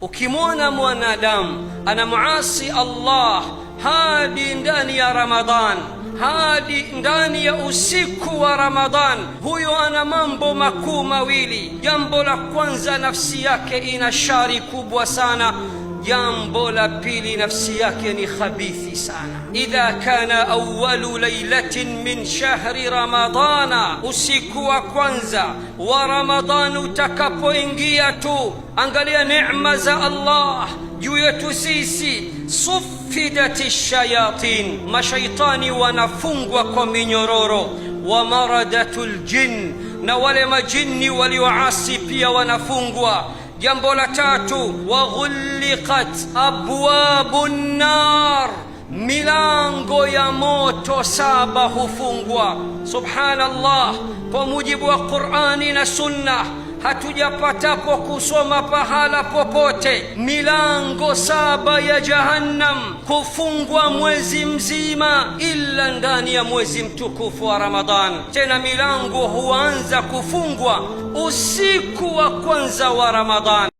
Ukimwona mwanadamu anamuasi Allah hadi ndani ya Ramadhan, hadi ndani ya usiku wa Ramadhan, huyo ana mambo makuu mawili. Jambo la kwanza, nafsi yake ina shari kubwa sana. Jambo la pili, nafsi yake ni khabithi sana. Idha kana awwalu laylatin min shahri ramadana, usiku wa kwanza wa Ramadhan utakapoingia tu, angalia neema za Allah juu yetu sisi. Suffidati shayatin, mashaitani wanafungwa kwa minyororo. Wa maradatul jinn, na wale majini walioasi pia wanafungwa. Jambo la tatu, wa ghulliqat abwabun nar, milango ya moto 7 hufungwa. Subhanallah, kwa mujibu wa Qur'ani na Sunna, hatujapatapo kusoma pahala popote milango 7 ya Jahannam kufungwa mwezi mzima ila ndani ya mwezi mtukufu wa Ramadhan. Tena milango huanza kufungwa usiku wa kwanza wa Ramadhan.